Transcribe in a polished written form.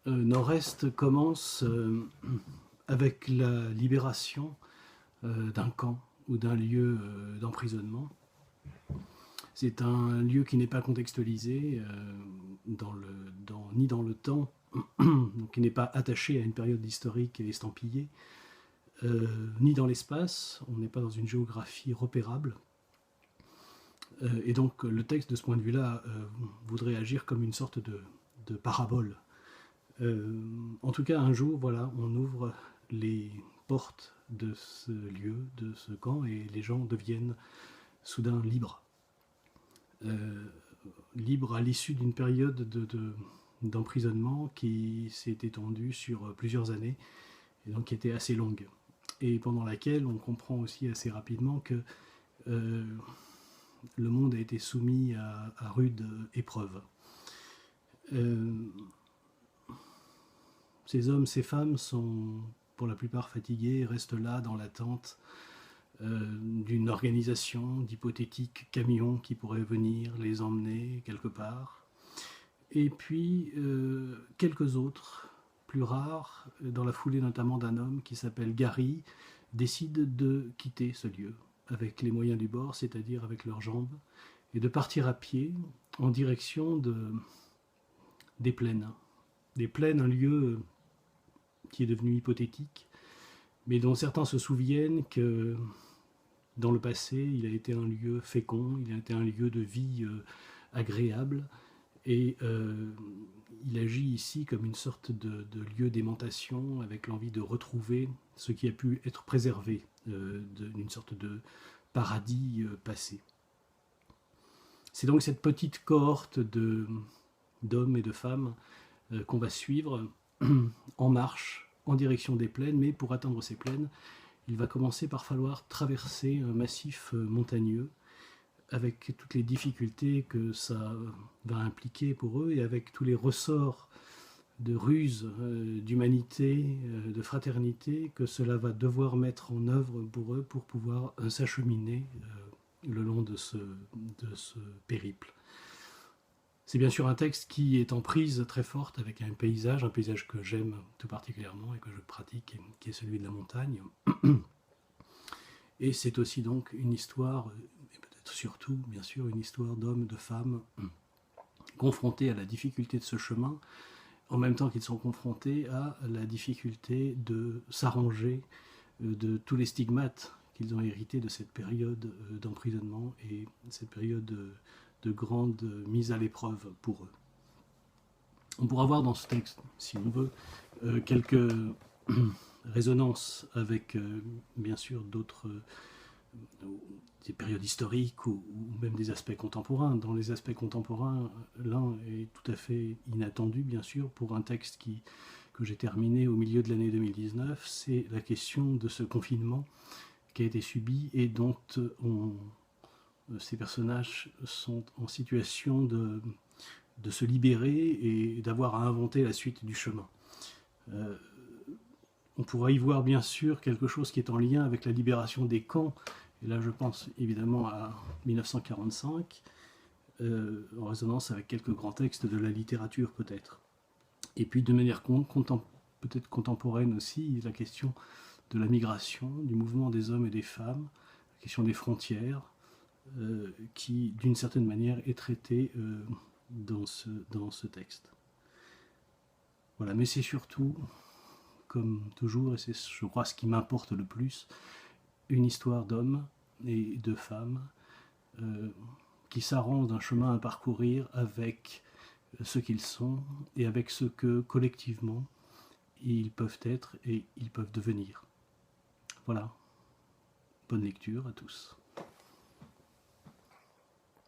Nord-Est commence avec la libération d'un camp ou d'un lieu d'emprisonnement. C'est un lieu qui n'est pas contextualisé ni dans le temps, donc qui n'est pas attaché à une période historique estampillée, ni dans l'espace. On n'est pas dans une géographie repérable. Et donc le texte, de ce point de vue-là, voudrait agir comme une sorte de parabole. En tout cas, un jour, voilà, on ouvre les portes de ce lieu, de ce camp, et les gens deviennent soudain libres. Libres à l'issue d'une période d'emprisonnement qui s'est étendue sur plusieurs années, et donc qui était assez longue, et pendant laquelle on comprend aussi assez rapidement que le monde a été soumis à rude épreuve. Ces hommes, ces femmes sont pour la plupart fatigués, restent là dans l'attente d'une organisation, d'hypothétiques camions qui pourraient venir les emmener quelque part. Et puis quelques autres, plus rares, dans la foulée notamment d'un homme qui s'appelle Gary, décident de quitter ce lieu avec les moyens du bord, c'est-à-dire avec leurs jambes, et de partir à pied en direction des plaines. Des plaines, un lieu qui est devenu hypothétique, mais dont certains se souviennent que dans le passé, il a été un lieu fécond, il a été un lieu de vie agréable, et il agit ici comme une sorte de lieu d'aimantation, avec l'envie de retrouver ce qui a pu être préservé d'une sorte de paradis passé. C'est donc cette petite cohorte d'hommes et de femmes qu'on va suivre en marche en direction des plaines, mais pour atteindre ces plaines, il va commencer par falloir traverser un massif montagneux, avec toutes les difficultés que ça va impliquer pour eux, et avec tous les ressorts de ruse, d'humanité, de fraternité, que cela va devoir mettre en œuvre pour eux pour pouvoir s'acheminer le long de ce périple. C'est bien sûr un texte qui est en prise très forte avec un paysage que j'aime tout particulièrement et que je pratique, qui est celui de la montagne. Et c'est aussi donc une histoire, et peut-être surtout, bien sûr, une histoire d'hommes, de femmes, confrontés à la difficulté de ce chemin, en même temps qu'ils sont confrontés à la difficulté de s'arranger de tous les stigmates qu'ils ont hérités de cette période d'emprisonnement et cette période de grande mise à l'épreuve pour eux. On pourra voir dans ce texte, si on veut, quelques résonances avec, bien sûr, d'autres des périodes historiques ou même des aspects contemporains. Dans les aspects contemporains, l'un est tout à fait inattendu, bien sûr, pour un texte que j'ai terminé au milieu de l'année 2019, c'est la question de ce confinement qui a été subi et dont ces personnages sont en situation de se libérer et d'avoir à inventer la suite du chemin. On pourra y voir bien sûr quelque chose qui est en lien avec la libération des camps, et là je pense évidemment à 1945, en résonance avec quelques grands textes de la littérature peut-être. Et puis de manière peut-être contemporaine aussi, la question de la migration, du mouvement des hommes et des femmes, la question des frontières, qui d'une certaine manière est traitée dans ce texte. Voilà, mais c'est surtout, comme toujours, et c'est je crois ce qui m'importe le plus, une histoire d'hommes et de femmes qui s'arrangent d'un chemin à parcourir avec ce qu'ils sont et avec ce que collectivement ils peuvent être et ils peuvent devenir. Voilà, bonne lecture à tous.